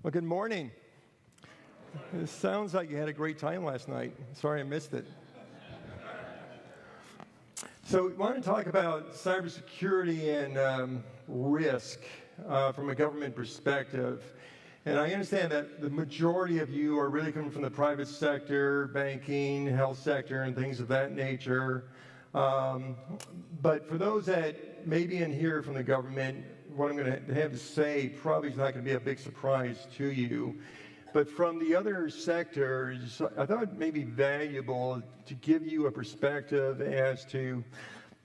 Well, good morning. It sounds like you had a great time last night. Sorry I missed it. So we want to talk about cybersecurity and risk from a government perspective. And I understand that the majority of you are really coming from the private sector, banking, health sector, and things of that nature. But for those that may be in here from the government, what I'm going to have to say probably is not going to be a big surprise to you. But from the other sectors, I thought it may be valuable to give you a perspective as to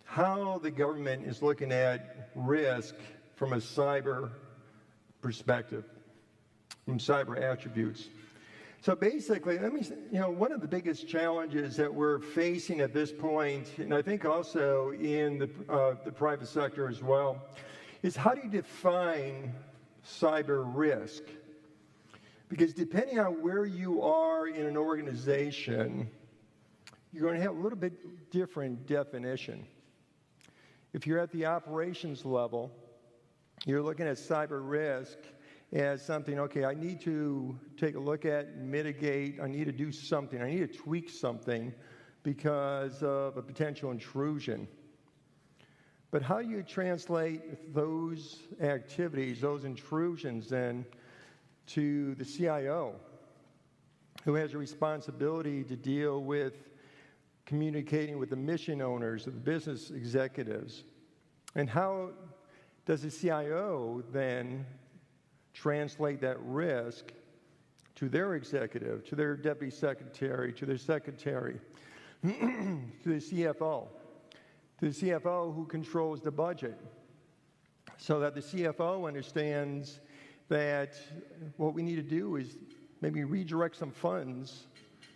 how the government is looking at risk from a cyber perspective, from cyber attributes. So basically, one of the biggest challenges that we're facing at this point, and I think also in the private sector as well, is how do you define cyber risk? Because depending on where you are in an organization, you're going to have a little bit different definition. If you're at the operations level, you're looking at cyber risk as something, okay, I need to take a look at, mitigate, I need to do something, I need to tweak something because of a potential intrusion. But how do you translate those activities, those intrusions then, to the CIO, who has a responsibility to deal with communicating with the mission owners, the business executives? And how does the CIO then translate that risk to their executive, to their deputy secretary, to their secretary, to the CFO? To the CFO who controls the budget, so that the CFO understands that what we need to do is maybe redirect some funds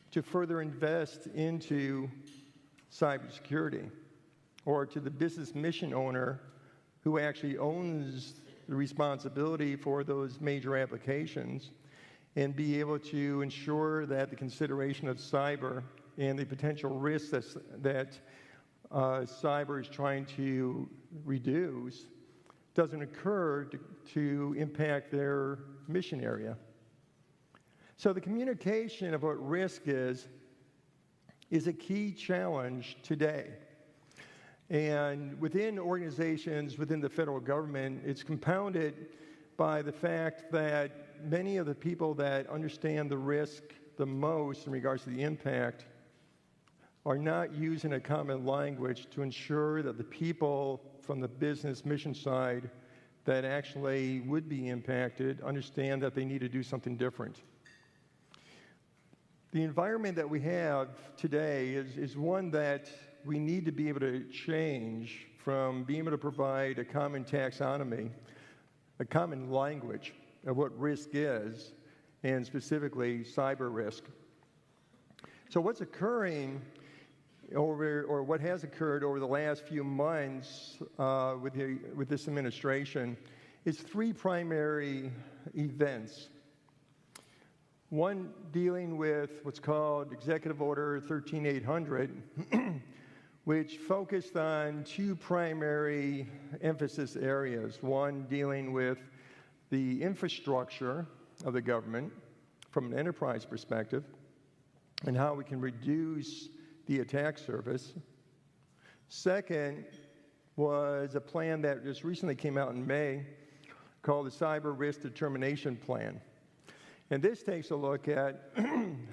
to further invest into cybersecurity, or to the business mission owner who actually owns the responsibility for those major applications, and be able to ensure that the consideration of cyber and the potential risks that cyber is trying to reduce doesn't occur to impact their mission area. So the communication of what risk is a key challenge today. And within organizations, within the federal government, it's compounded by the fact that many of the people that understand the risk the most in regards to the impact are not using a common language to ensure that the people from the business mission side that actually would be impacted understand that they need to do something different. The environment that we have today is one that we need to be able to change from being able to provide a common taxonomy, a common language of what risk is, and specifically cyber risk. So what's occurring or what has occurred over the last few months with this administration is three primary events. One dealing with what's called Executive Order 13800, which focused on two primary emphasis areas. One dealing with the infrastructure of the government from an enterprise perspective, and how we can reduce the attack surface. Second was a plan that just recently came out in May called the Cyber Risk Determination Plan. And this takes a look at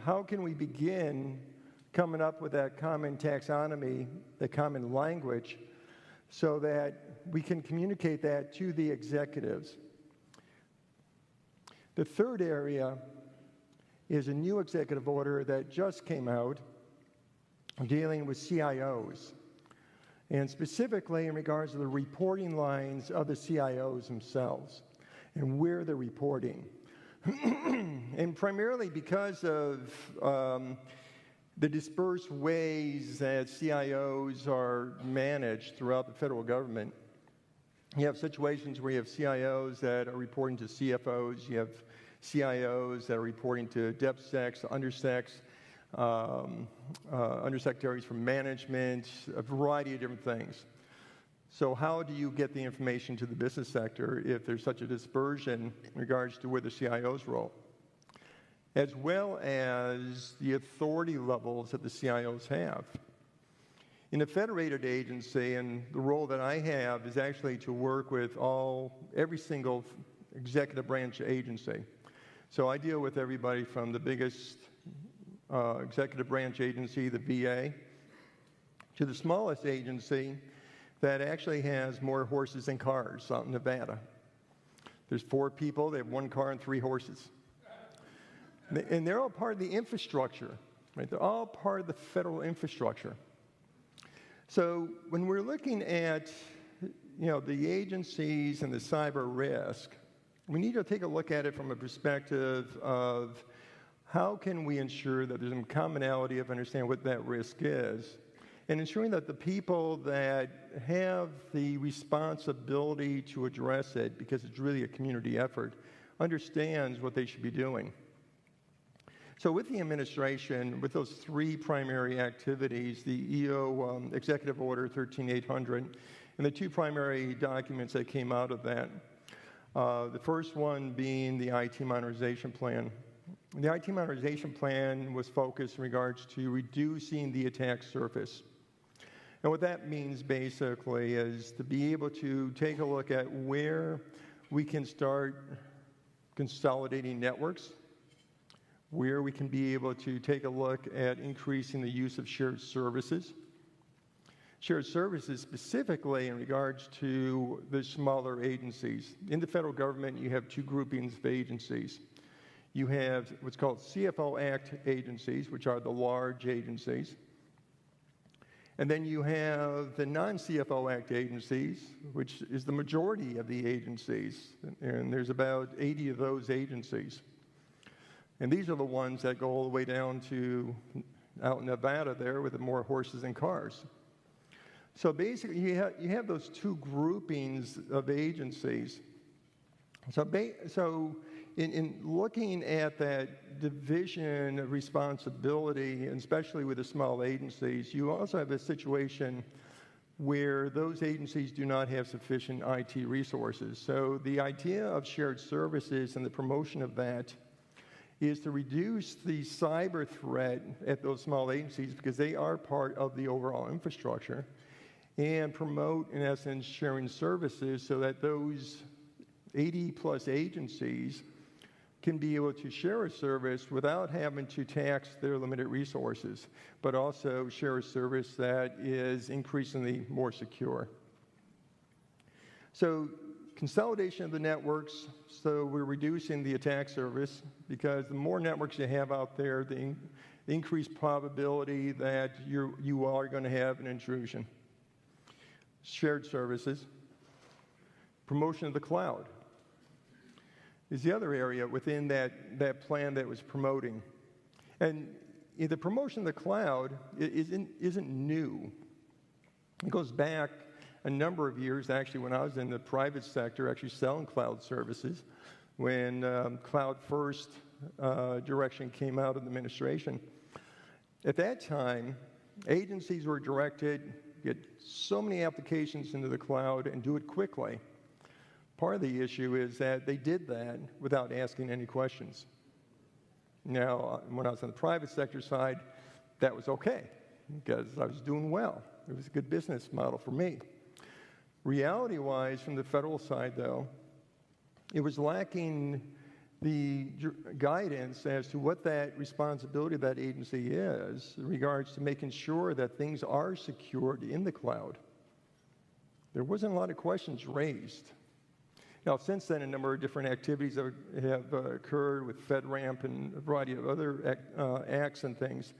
how can we begin coming up with that common taxonomy, the common language, so that we can communicate that to the executives. The third area is a new executive order that just came out dealing with CIOs, and specifically in regards to the reporting lines of the CIOs themselves and where they're reporting. And primarily because of the dispersed ways that CIOs are managed throughout the federal government. You have situations where you have CIOs that are reporting to CFOs, you have CIOs that are reporting to DepSecs, undersecretaries for management, a variety of different things. So how do you get the information to the business sector if there's such a dispersion in regards to where the CIOs roll? As well as the authority levels that the CIOs have. In a federated agency, and the role that I have is actually to work with every single executive branch agency. So I deal with everybody from the biggest executive branch agency, the VA, to the smallest agency that actually has more horses than cars out in Nevada. There's 4 people, they have 1 car and 3 horses. And they're all part of the infrastructure, right? They're all part of the federal infrastructure. So when we're looking at, the agencies and the cyber risk, we need to take a look at it from a perspective of how can we ensure that there's some commonality of understanding what that risk is, and ensuring that the people that have the responsibility to address it, because it's really a community effort, understands what they should be doing. So with the administration, with those 3 primary activities, the EO Executive Order 13800, and the 2 primary documents that came out of that, the first one being the IT Modernization Plan. The IT Modernization Plan was focused in regards to reducing the attack surface. And what that means basically is to be able to take a look at where we can start consolidating networks, where we can be able to take a look at increasing the use of shared services. Shared services specifically in regards to the smaller agencies. In the federal government, you have 2 groupings of agencies. You have what's called CFO Act agencies, which are the large agencies. And then you have the non-CFO Act agencies, which is the majority of the agencies. And there's about 80 of those agencies. And these are the ones that go all the way down to out in Nevada there with more horses and cars. So basically, you have those 2 groupings of agencies. So in looking at that division of responsibility, and especially with the small agencies, you also have a situation where those agencies do not have sufficient IT resources. So the idea of shared services and the promotion of that is to reduce the cyber threat at those small agencies because they are part of the overall infrastructure, and promote, in essence, sharing services so that those 80-plus agencies can be able to share a service without having to tax their limited resources, but also share a service that is increasingly more secure. So consolidation of the networks, so we're reducing the attack surface because the more networks you have out there, the increased probability that you are going to have an intrusion. Shared services. Promotion of the cloud is the other area within that plan that was promoting. And the promotion of the cloud isn't new. It goes back a number of years, actually, when I was in the private sector, actually selling cloud services, when cloud first direction came out of the administration. At that time, agencies were directed to get so many applications into the cloud and do it quickly. Part of the issue is that they did that without asking any questions. Now, when I was on the private sector side, that was okay because I was doing well. It was a good business model for me. Reality-wise, from the federal side, though, it was lacking the guidance as to what that responsibility of that agency is in regards to making sure that things are secured in the cloud. There wasn't a lot of questions raised. Now, since then, a number of different activities have occurred with FedRAMP and a variety of other acts and things.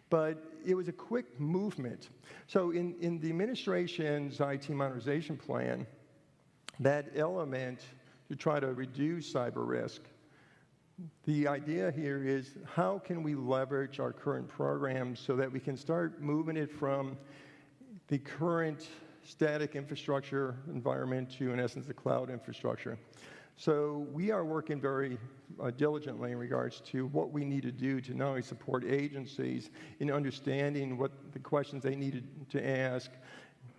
But it was a quick movement. So in the administration's IT modernization plan, that element to try to reduce cyber risk, the idea here is how can we leverage our current programs so that we can start moving it from the current static infrastructure environment to, in essence, the cloud infrastructure. So we are working very diligently in regards to what we need to do to not only support agencies in understanding what the questions they needed to ask,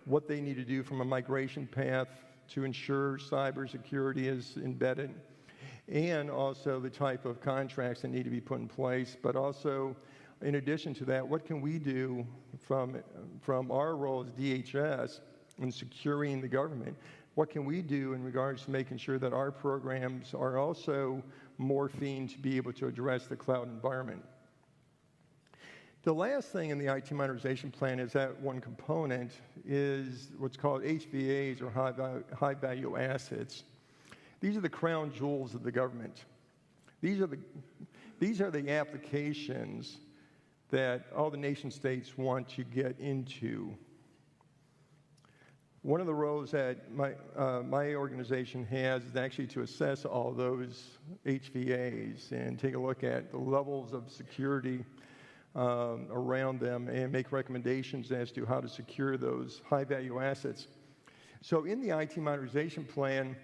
what they need to do from a migration path to ensure cybersecurity is embedded, and also the type of contracts that need to be put in place. But also, in addition to that, what can we do from our role as DHS in securing the government? What can we do in regards to making sure that our programs are also morphing to be able to address the cloud environment? The last thing in the IT modernization plan is that one component is what's called HVAs, or high-value assets. These are the crown jewels of the government. These are the applications that all the nation states want to get into. One of the roles that my organization has is actually to assess all those HVAs and take a look at the levels of security around them and make recommendations as to how to secure those high-value assets. So in the IT modernization plan,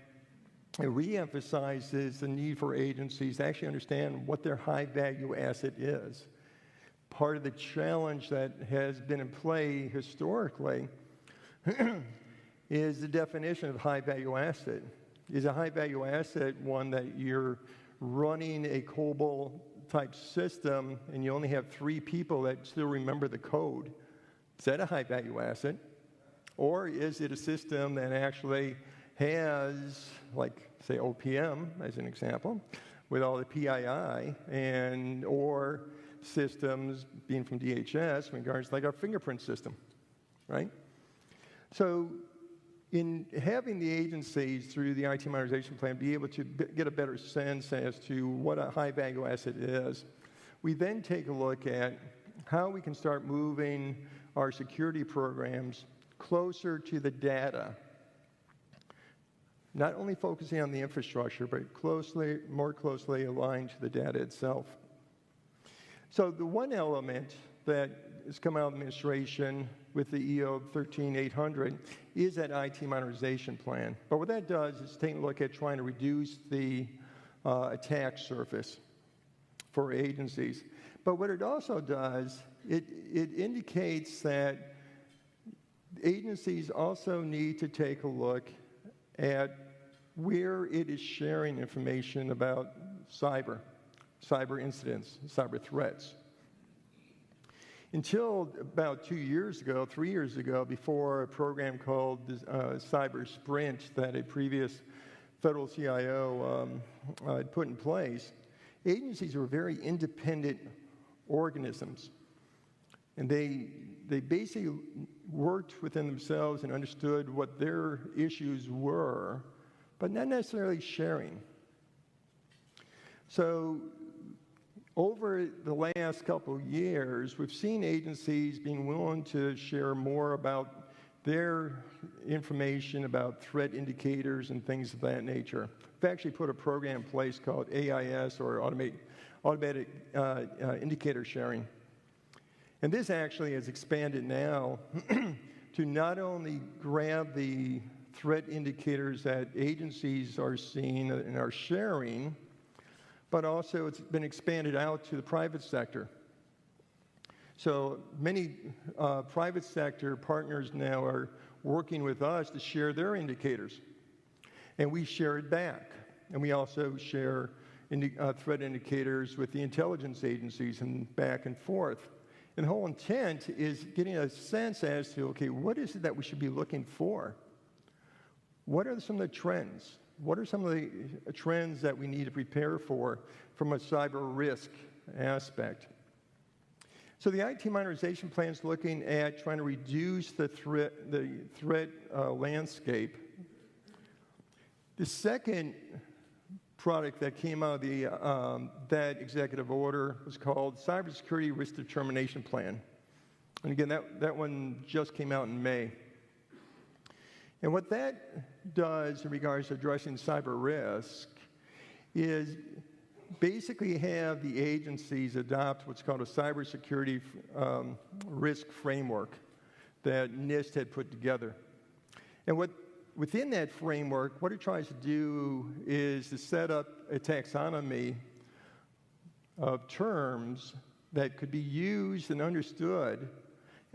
it re-emphasizes the need for agencies to actually understand what their high-value asset is. Part of the challenge that has been in play historically is the definition of high-value asset. Is a high-value asset one that you're running a COBOL-type system and you only have 3 people that still remember the code? Is that a high-value asset? Or is it a system that actually has, like, say, OPM, as an example, with all the PII, or systems being from DHS in regards to, like, our fingerprint system, right? So in having the agencies through the IT modernization plan be able to get a better sense as to what a high-value asset is, we then take a look at how we can start moving our security programs closer to the data, not only focusing on the infrastructure, but more closely aligned to the data itself. So the one element that has come out of administration with the EO 13800 is that IT modernization plan. But what that does is take a look at trying to reduce the attack surface for agencies. But what it also does, it indicates that agencies also need to take a look at where it is sharing information about cyber incidents, cyber threats. Until about 2 years ago, 3 years ago, before a program called Cyber Sprint that a previous federal CIO had put in place, agencies were very independent organisms. And they basically worked within themselves and understood what their issues were, but not necessarily sharing. So over the last couple of years, we've seen agencies being willing to share more about their information about threat indicators and things of that nature. We've actually put a program in place called AIS, or Automatic Indicator Sharing. And this actually has expanded now to not only grab the threat indicators that agencies are seeing and are sharing, but also it's been expanded out to the private sector. So many private sector partners now are working with us to share their indicators. And we share it back. And we also share threat indicators with the intelligence agencies and back and forth. And the whole intent is getting a sense as to, okay, what is it that we should be looking for? What are some of the trends? What are some of the trends that we need to prepare for from a cyber risk aspect? So the IT modernization plan is looking at trying to reduce the threat landscape. The second product that came out of that executive order was called Cybersecurity Risk Determination Plan. And again, that one just came out in May. And what that does in regards to addressing cyber risk is basically have the agencies adopt what's called a cybersecurity risk framework that NIST had put together. And within that framework, what it tries to do is to set up a taxonomy of terms that could be used and understood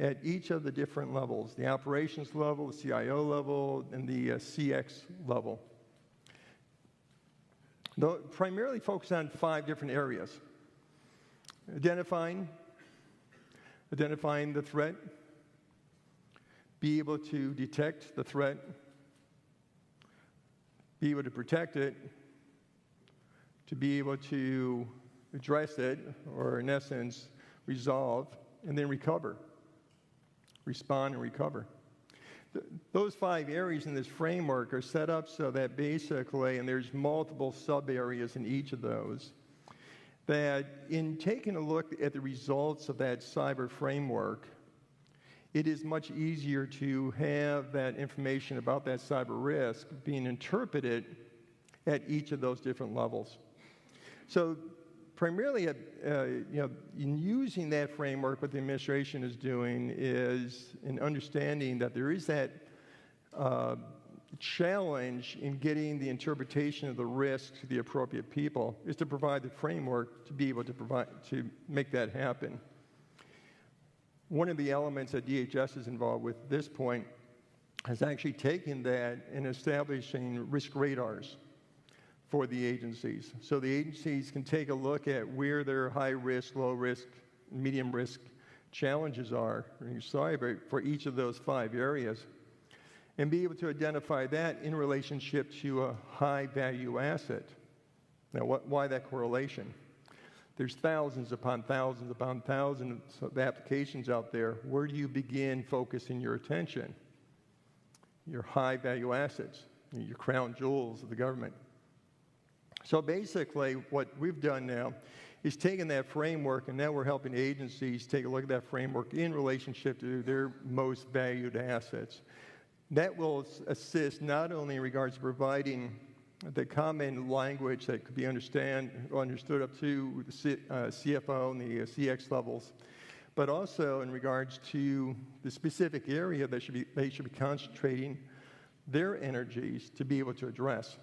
at each of the different levels, the operations level, the CIO level, and the CX level. They'll primarily focus on 5 different areas. Identifying the threat, be able to detect the threat, be able to protect it, to be able to address it, or in essence, resolve, and then recover. Respond and recover. Those 5 areas in this framework are set up so that basically, and there's multiple sub-areas in each of those, that in taking a look at the results of that cyber framework, it is much easier to have that information about that cyber risk being interpreted at each of those different levels. So primarily, in using that framework, what the administration is doing is an understanding that there is that challenge in getting the interpretation of the risk to the appropriate people, is to provide the framework to be able to make that happen. One of the elements that DHS is involved with at this point is actually taking that and establishing risk radars for the agencies. So the agencies can take a look at where their high risk, low risk, medium risk challenges are in cyber for each of those 5 areas, and be able to identify that in relationship to a high value asset. Now, why that correlation? There's thousands upon thousands upon thousands of applications out there. Where do you begin focusing your attention? Your high value assets, your crown jewels of the government. So basically, what we've done now is taken that framework, and now we're helping agencies take a look at that framework in relationship to their most valued assets. That will assist not only in regards to providing the common language that could be understood up to the CFO and the CX levels, but also in regards to the specific area that they should be concentrating their energies to be able to address.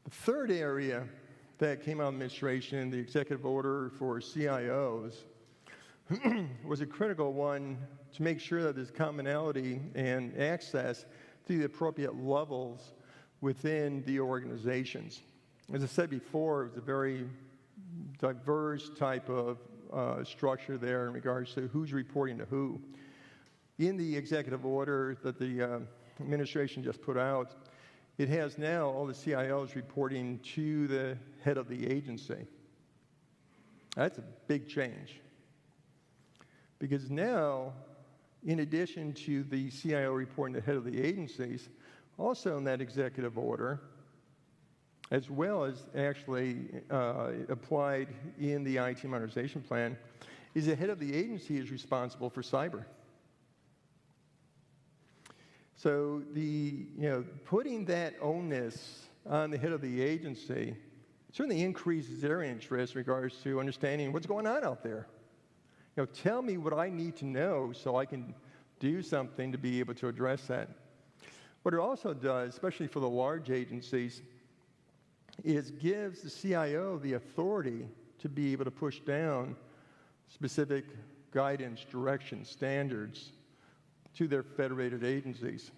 The third area that came out of the administration, the executive order for CIOs, was a critical one to make sure that there's commonality and access to the appropriate levels within the organizations. As I said before, it was a very diverse type of structure there in regards to who's reporting to who. In the executive order that the administration just put out, it has now all the CIOs reporting to the head of the agency. That's a big change. Because now, in addition to the CIO reporting to the head of the agencies, also in that executive order, as well as actually applied in the IT modernization plan, is the head of the agency is responsible for cyber. So putting that onus on the head of the agency certainly increases their interest in regards to understanding what's going on out there. Tell me what I need to know so I can do something to be able to address that. What it also does, especially for the large agencies, is gives the CIO the authority to be able to push down specific guidance, direction, standards to their federated agencies.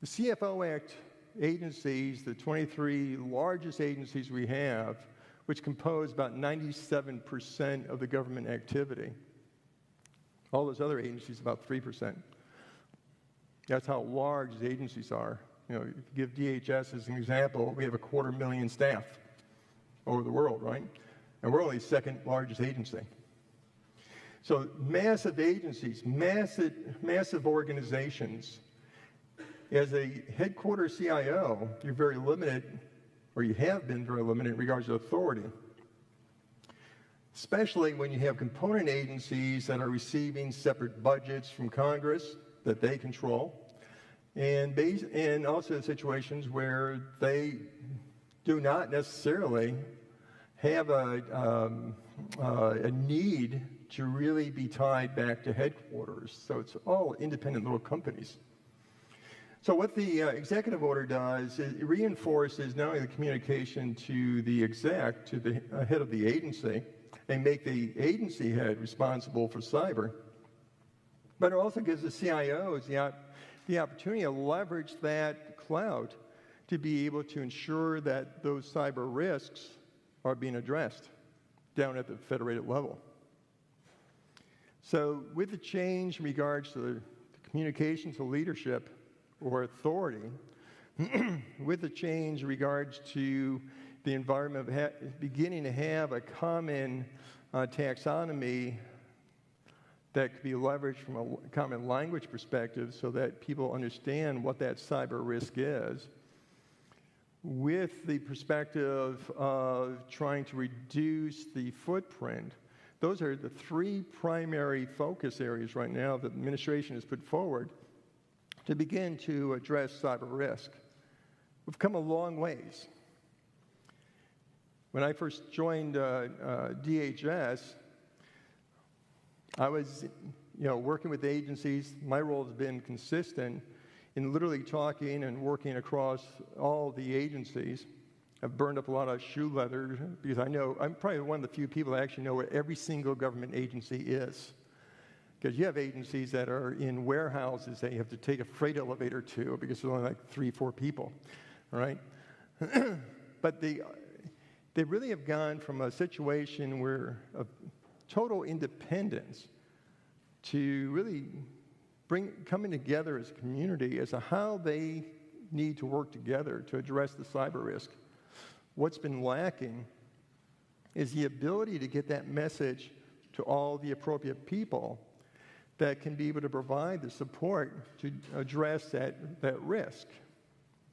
The CFO Act agencies, the 23 largest agencies we have, which compose about 97% of the government activity. All those other agencies, about 3%. That's how large the agencies are. If you give DHS as an example, we have 250,000 staff over the world, right? And we're only the 2nd largest agency. So massive agencies, massive organizations. As a headquarters CIO, you're very limited, or you have been very limited in regards to authority, especially when you have component agencies that are receiving separate budgets from Congress that they control, and also in situations where they do not necessarily have a need to really be tied back to headquarters. So it's all independent little companies. So what the executive order does is it reinforces not only the communication to the exec, to the head of the agency, and make the agency head responsible for cyber. But it also gives the CIOs the opportunity to leverage that clout to be able to ensure that those cyber risks are being addressed down at the federated level. So with the change in regards to the communications to leadership or authority, with the change in regards to the environment of beginning to have a common taxonomy that could be leveraged from a common language perspective so that people understand what that cyber risk is, with the perspective of trying to reduce the footprint. Those are the three primary focus areas right now that the administration has put forward to begin to address cyber risk. We've come a long ways. When I first joined DHS, I was working with agencies. My role has been consistent in literally talking and working across all the agencies. I've burned up a lot of shoe leather because I know I'm probably one of the few people that actually know what every single government agency is. Because you have agencies that are in warehouses that you have to take a freight elevator to because there's only like 3 or 4 people, all right? But they really have gone from a situation where of total independence to really coming together as a community as to how they need to work together to address the cyber risk. What's been lacking is the ability to get that message to all the appropriate people that can be able to provide the support to address that risk.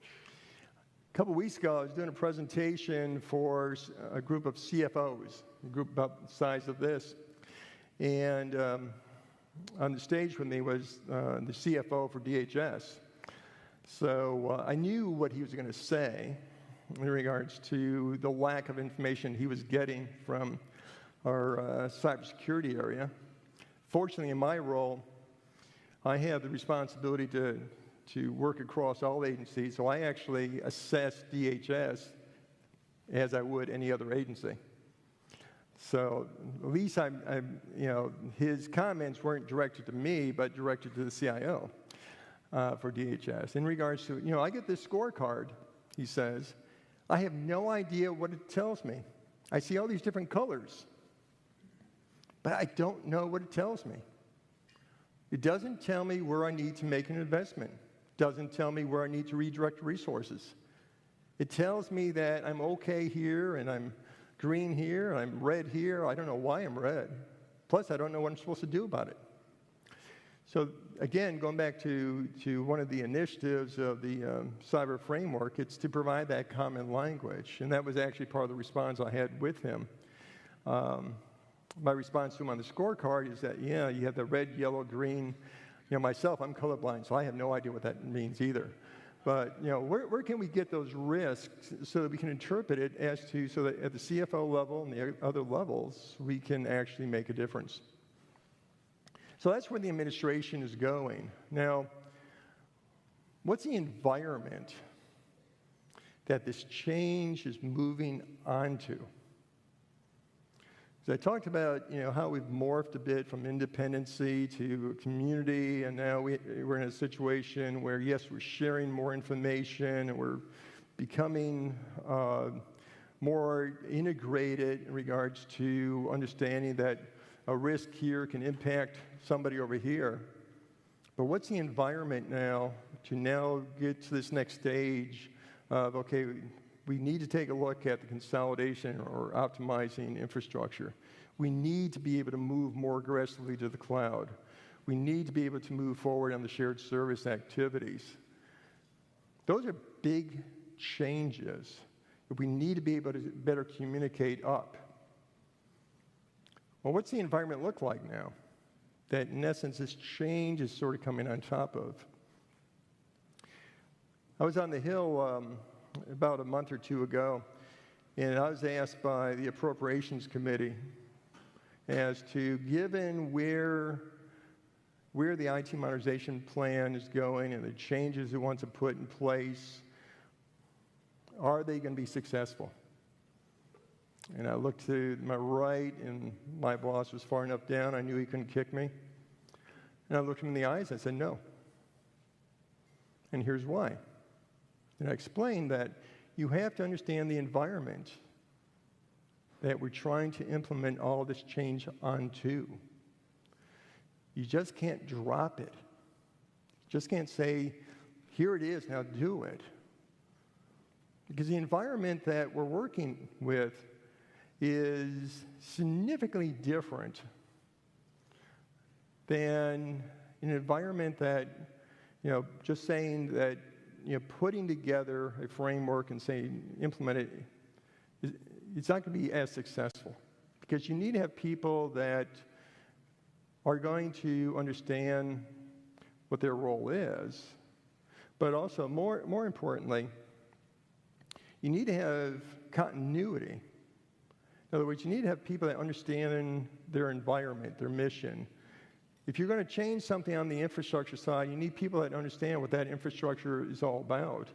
A couple weeks ago, I was doing a presentation for a group of CFOs, a group about the size of this, and on the stage with me was the CFO for DHS. So I knew what he was going to say in regards to the lack of information he was getting from our cybersecurity area. Fortunately, in my role, I have the responsibility to work across all agencies, so I actually assess DHS as I would any other agency. So at least his comments weren't directed to me, but directed to the CIO for DHS. In regards to, I get this scorecard, he says, I have no idea what it tells me. I see all these different colors, but I don't know what it tells me. It doesn't tell me where I need to make an investment. It doesn't tell me where I need to redirect resources. It tells me that I'm okay here and I'm green here, and I'm red here. I don't know why I'm red. Plus, I don't know what I'm supposed to do about it. So again, going back to one of the initiatives of the cyber framework, it's to provide that common language. And that was actually part of the response I had with him. My response to him on the scorecard is that, you have the red, yellow, green. Myself, I'm colorblind, so I have no idea what that means either. But, where can we get those risks so that we can interpret it so that at the CFO level and the other levels, we can actually make a difference? So that's where the administration is going. Now, what's the environment that this change is moving onto? So I talked about, how we've morphed a bit from independency to community, and now we're in a situation where, yes, we're sharing more information, and we're becoming more integrated in regards to understanding that a risk here can impact somebody over here. But what's the environment now to get to this next stage of, okay, we need to take a look at the consolidation or optimizing infrastructure. We need to be able to move more aggressively to the cloud. We need to be able to move forward on the shared service activities. Those are big changes that we need to be able to better communicate up. Well, what's the environment look like now that, in essence, this change is sort of coming on top of? I was on the Hill about a month or two ago, and I was asked by the Appropriations Committee as to, given where the IT modernization plan is going and the changes it wants to put in place, are they going to be successful? And I looked to my right, and my boss was far enough down, I knew he couldn't kick me. And I looked him in the eyes, and I said, no. And here's why. And I explained that you have to understand the environment that we're trying to implement all this change onto. You just can't drop it. You just can't say, here it is, now do it. Because the environment that we're working with is significantly different than an environment that, just saying that, putting together a framework and saying, implement it, it's not going to be as successful. Because you need to have people that are going to understand what their role is, but also, more importantly, you need to have continuity. In other words, you need to have people that understand their environment, their mission. If you're going to change something on the infrastructure side, you need people that understand what that infrastructure is all about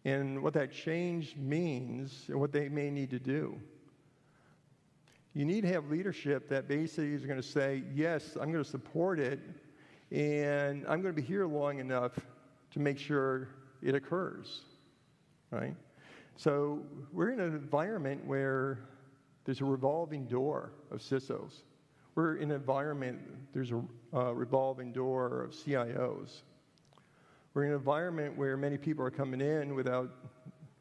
and what that change means and what they may need to do. You need to have leadership that basically is going to say, yes, I'm going to support it, and I'm going to be here long enough to make sure it occurs, right? So we're in an environment where there's a revolving door of CISOs. We're in an environment, there's a revolving door of CIOs. We're in an environment where many people are coming in without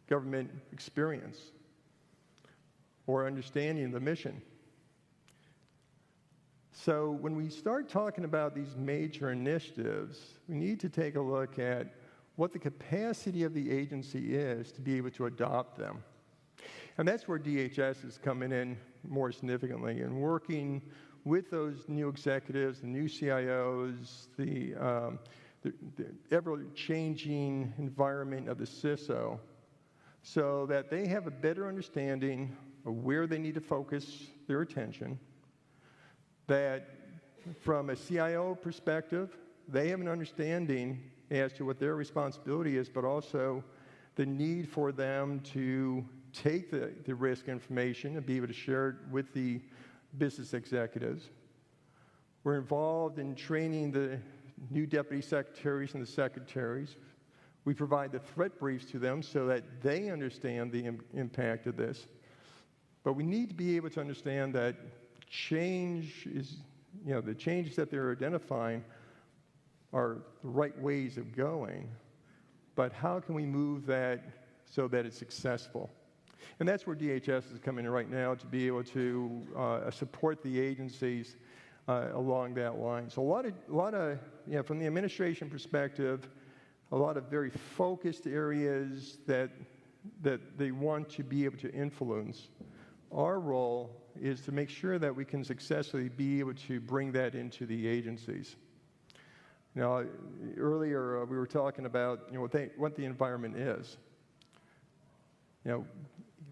government experience or understanding the mission. So when we start talking about these major initiatives, we need to take a look at what the capacity of the agency is to be able to adopt them. And that's where DHS is coming in more significantly and working with those new executives, the new CIOs, the ever-changing environment of the CISO, so that they have a better understanding of where they need to focus their attention, that from a CIO perspective, they have an understanding as to what their responsibility is, but also the need for them to take the risk information and be able to share it with the business executives. We're involved in training the new deputy secretaries and the secretaries. We provide the threat briefs to them so that they understand the impact of this. But we need to be able to understand that change is, the changes that they're identifying are the right ways of going. But how can we move that so that it's successful? And that's where DHS is coming in right now to be able to support the agencies along that line. So a lot of from the administration perspective, a lot of very focused areas that they want to be able to influence. Our role is to make sure that we can successfully be able to bring that into the agencies. Now, earlier we were talking about what the environment is.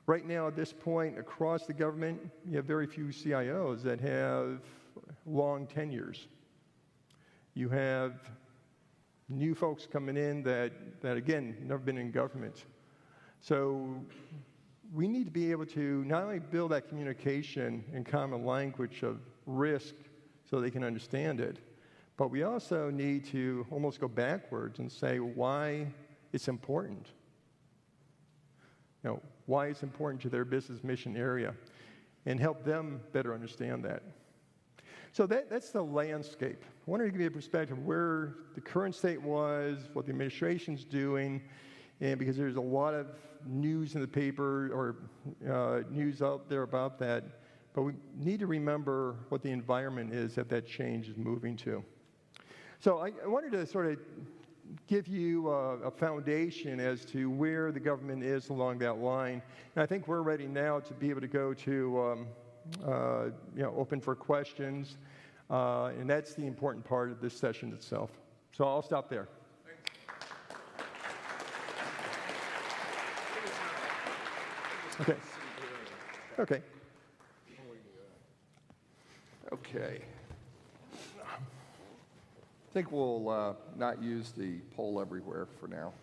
Right now at this point across the government, you have very few CIOs that have long tenures. You have new folks coming in that again, never been in government. So we need to be able to not only build that communication and common language of risk so they can understand it, but we also need to almost go backwards and say why it's important. Why it's important to their business mission area and help them better understand that. So that's the landscape. I wanted to give you a perspective of where the current state was, what the administration's doing, and because there's a lot of news in the paper or news out there about that, but we need to remember what the environment is that change is moving to. So I wanted to sort of give you a foundation as to where the government is along that line. And I think we're ready now to be able to go to open for questions, and that's the important part of this session itself. So I'll stop there. Okay. Okay. Okay. I think we'll not use the poll everywhere for now.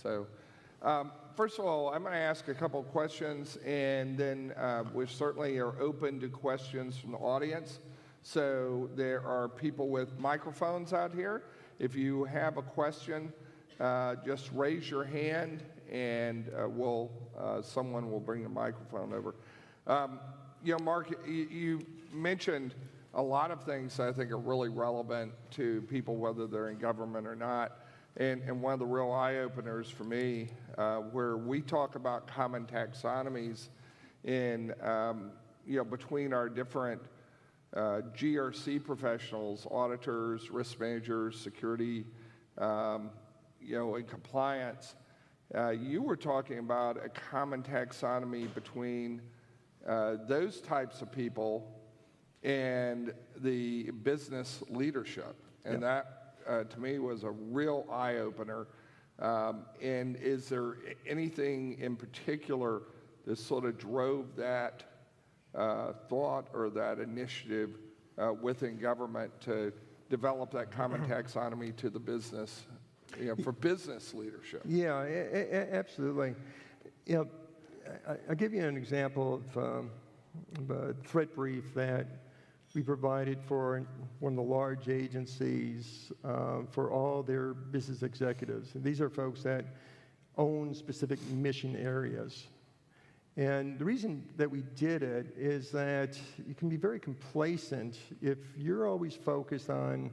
So First of all, I'm going to ask a couple questions, and then we certainly are open to questions from the audience. So there are people with microphones out here. If you have a question, just raise your hand, and someone will bring the microphone over. Mark, you mentioned a lot of things that I think are really relevant to people, whether they're in government or not. And one of the real eye-openers for me, where we talk about common taxonomies in, between our different GRC professionals, auditors, risk managers, security, and compliance. You were talking about a common taxonomy between those types of people and the business leadership. And that, to me, was a real eye-opener. And is there anything in particular that sort of drove that thought or that initiative within government to develop that common taxonomy to the business, for business leadership? Yeah, absolutely. I'll give you an example of a threat brief that we provided for one of the large agencies for all their business executives. And these are folks that own specific mission areas. And the reason that we did it is that you can be very complacent if you're always focused on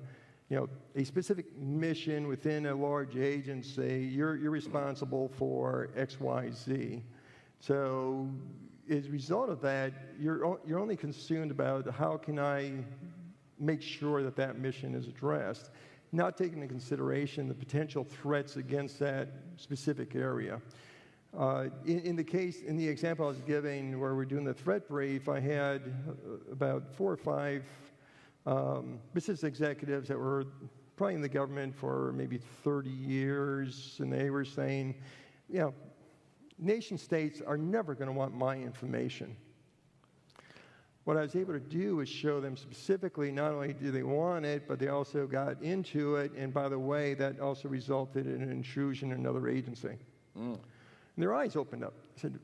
a specific mission within a large agency. You're responsible for X, Y, Z. So as a result of that, you're only consumed about how can I make sure that that mission is addressed, not taking into consideration the potential threats against that specific area. In the example I was giving where we're doing the threat brief, I had about 4 or 5 business executives that were probably in the government for maybe 30 years, and they were saying, nation states are never going to want my information. What I was able to do is show them specifically not only do they want it, but they also got into it, and by the way, that also resulted in an intrusion in another agency. And their eyes opened up. I said,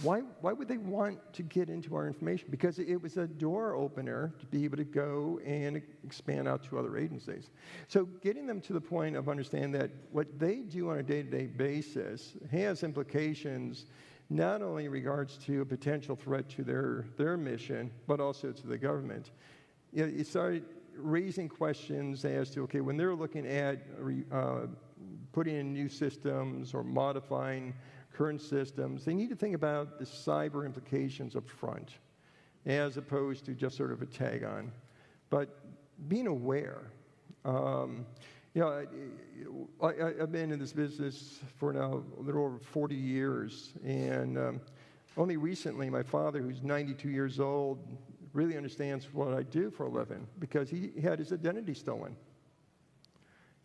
why would they want to get into our information? Because it was a door opener to be able to go and expand out to other agencies. So getting them to the point of understanding that what they do on a day-to-day basis has implications not only in regards to a potential threat to their mission, but also to the government. It started raising questions as to, okay, when they're looking at putting in new systems or modifying current systems, they need to think about the cyber implications up front, as opposed to just sort of a tag on. But being aware, I've been in this business for now a little over 40 years, and only recently my father, who's 92 years old, really understands what I do for a living because he had his identity stolen.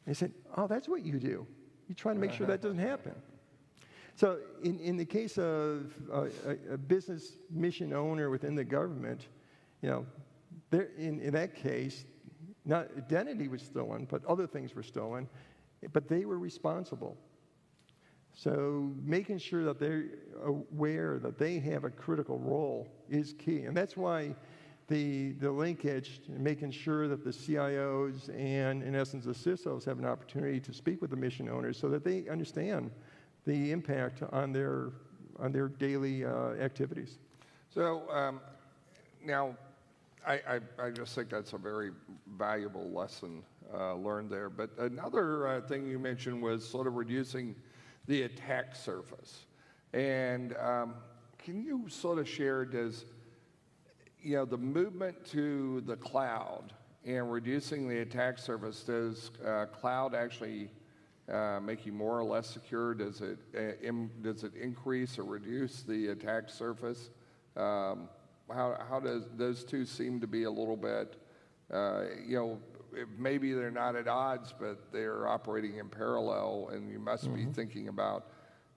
And he said, "Oh, that's what you do. You try to make sure that doesn't happen." So in the case of a business mission owner within the government, in that case, not identity was stolen, but other things were stolen, but they were responsible. So making sure that they're aware that they have a critical role is key. And that's why the linkage, making sure that the CIOs and, in essence, the CISOs have an opportunity to speak with the mission owners so that they understand the impact on their daily activities. So now, I just think that's a very valuable lesson learned there. But another thing you mentioned was sort of reducing the attack surface. And can you sort of share, does the movement to the cloud and reducing the attack surface, does cloud actually make you more or less secure? Does it increase or reduce the attack surface? How does those two seem to be a little bit, maybe they're not at odds, but they're operating in parallel, and you must be thinking about,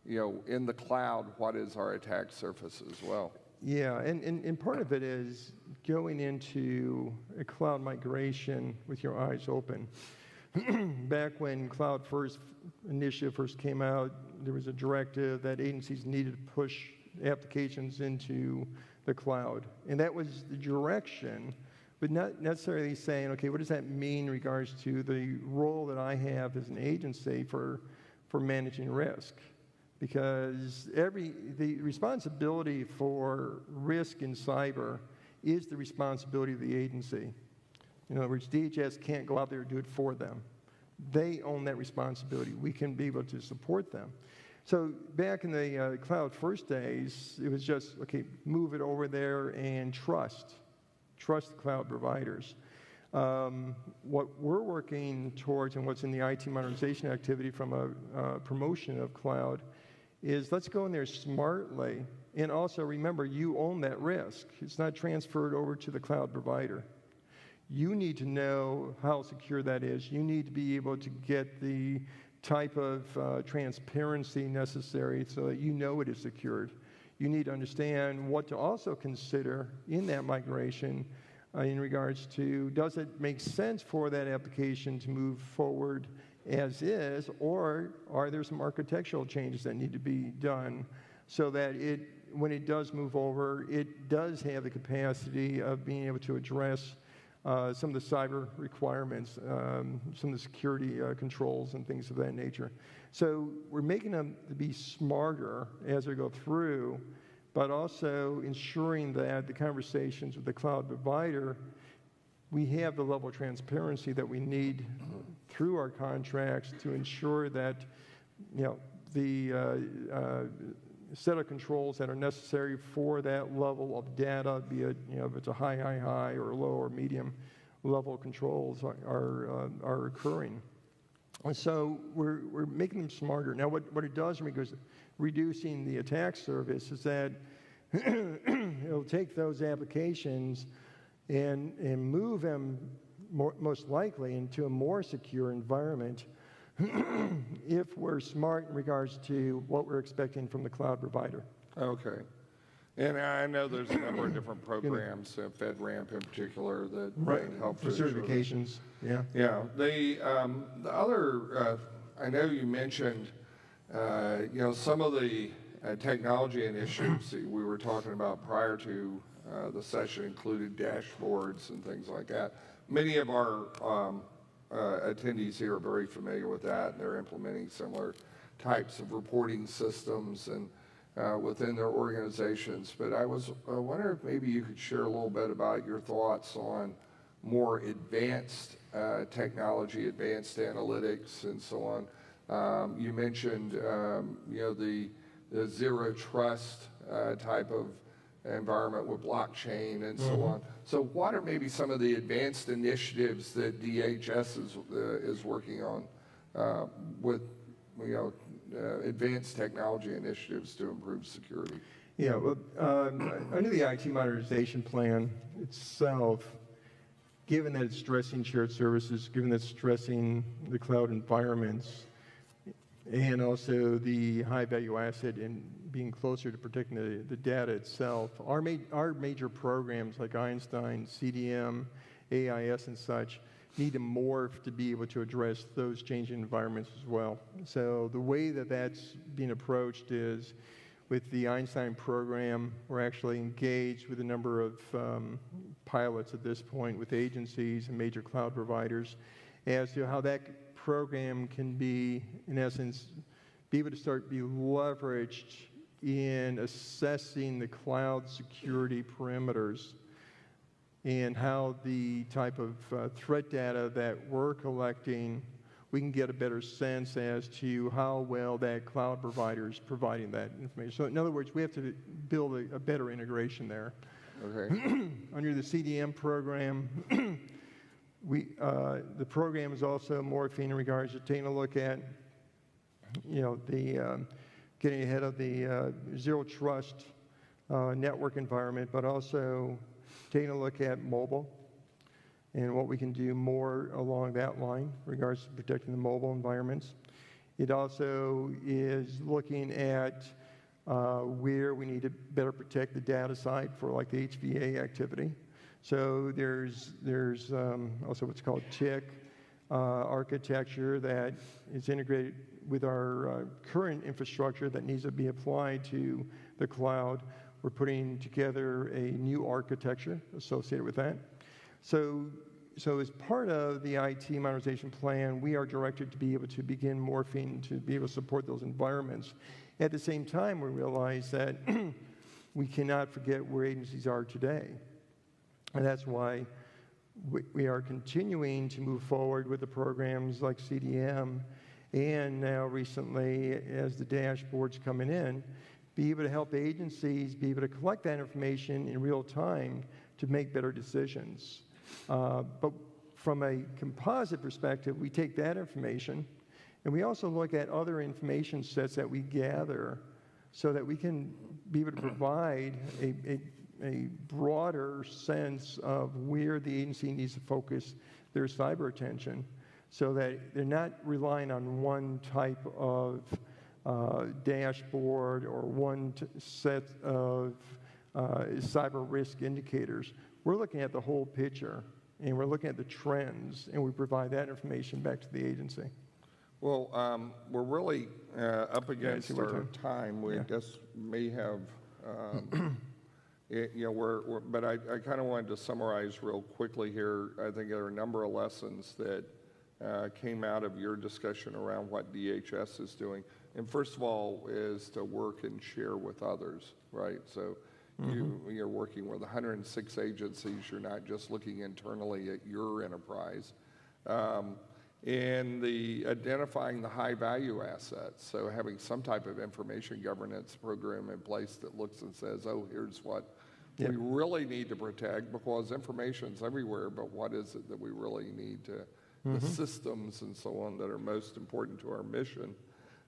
in the cloud, what is our attack surface as well? Yeah, and part of it is going into a cloud migration with your eyes open. back when Cloud First initiative first came out, there was a directive that agencies needed to push applications into the cloud. And that was the direction, but not necessarily saying, okay, what does that mean in regards to the role that I have as an agency for managing risk? Because the responsibility for risk in cyber is the responsibility of the agency. In other words, DHS can't go out there and do it for them. They own that responsibility. We can be able to support them. So back in the Cloud First days, it was just, okay, move it over there and trust the cloud providers. What we're working towards and what's in the IT modernization activity from a promotion of cloud is let's go in there smartly, and also remember, you own that risk. It's not transferred over to the cloud provider. You need to know how secure that is. You need to be able to get the type of transparency necessary so that you know it is secured. You need to understand what to also consider in that migration in regards to, does it make sense for that application to move forward as is, or are there some architectural changes that need to be done so that when it does move over, it does have the capacity of being able to address some of the cyber requirements, some of the security controls and things of that nature. So we're making them to be smarter as they go through, but also ensuring that the conversations with the cloud provider, we have the level of transparency that we need through our contracts to ensure that, the set of controls that are necessary for that level of data, be it, if it's a high, or low or medium level controls are occurring. And so we're making them smarter. Now, what it does, because reducing the attack surface, is that it'll take those applications and move them most likely into a more secure environment if we're smart in regards to what we're expecting from the cloud provider. Okay. And I know there's a number of different programs, FedRAMP in particular, that help for certifications. Yeah. Yeah. The other, I know you mentioned, some of the technology initiatives that we were talking about prior to the session included dashboards and things like that. Many of our attendees here are very familiar with that, and they're implementing similar types of reporting systems and within their organizations. But I was wondering if maybe you could share a little bit about your thoughts on more advanced technology, advanced analytics, and so on. You mentioned, the zero trust type of environment with blockchain and so on. So what are maybe some of the advanced initiatives that DHS is working on with advanced technology initiatives to improve security? Yeah, well, under the IT modernization plan itself, given that it's stressing shared services, given that it's stressing the cloud environments, and also the high value asset in being closer to protecting the data itself, our major programs like Einstein, CDM, AIS, and such need to morph to be able to address those changing environments as well. So the way that that's being approached is with the Einstein program, we're actually engaged with a number of pilots at this point with agencies and major cloud providers as to how that program can be, in essence, be able to start be leveraged in assessing the cloud security perimeters and how the type of threat data that we're collecting, we can get a better sense as to how well that cloud provider is providing that information. So in other words, we have to build a better integration there. Okay. Under the CDM program, the program is also morphing in regards to taking a look at, getting ahead of the zero trust network environment, but also taking a look at mobile and what we can do more along that line in regards to protecting the mobile environments. It also is looking at where we need to better protect the data side for like the HVA activity. So there's also what's called TIC, architecture that is integrated with our current infrastructure that needs to be applied to the cloud. We're putting together a new architecture associated with that. So as part of the IT modernization plan, we are directed to be able to begin morphing to be able to support those environments. At the same time, we realize that we cannot forget where agencies are today. And that's why we are continuing to move forward with the programs like CDM, and now recently, as the dashboard's coming in, be able to help agencies be able to collect that information in real time to make better decisions. But from a composite perspective, we take that information, and we also look at other information sets that we gather so that we can be able to provide a broader sense of where the agency needs to focus their cyber attention so that they're not relying on one type of dashboard or one set of cyber risk indicators. We're looking at the whole picture, and we're looking at the trends, and we provide that information back to the agency. Well, we're really up against our time. We just may have, but I kind of wanted to summarize real quickly here. I think there are a number of lessons that came out of your discussion around what DHS is doing. And first of all is to work and share with others, right? So you're working with 106 agencies. You're not just looking internally at your enterprise. And identifying the high value assets. So having some type of information governance program in place that looks and says, oh, here's what we really need to protect, because information's everywhere, but what is it that we really need to, the systems and so on that are most important to our mission.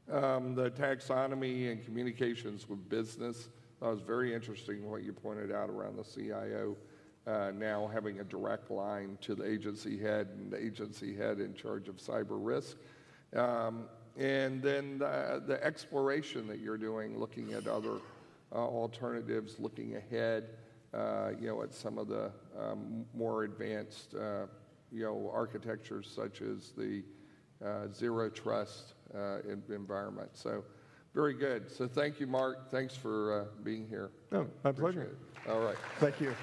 The taxonomy and communications with business, that was very interesting what you pointed out around the CIO now having a direct line to the agency head and the agency head in charge of cyber risk. And then the exploration that you're doing, looking at other alternatives, looking ahead, at some of the more advanced, architectures such as the zero trust environment. So very good. So thank you, Mark. Thanks for being here. Oh, my pleasure. All right. Thank you.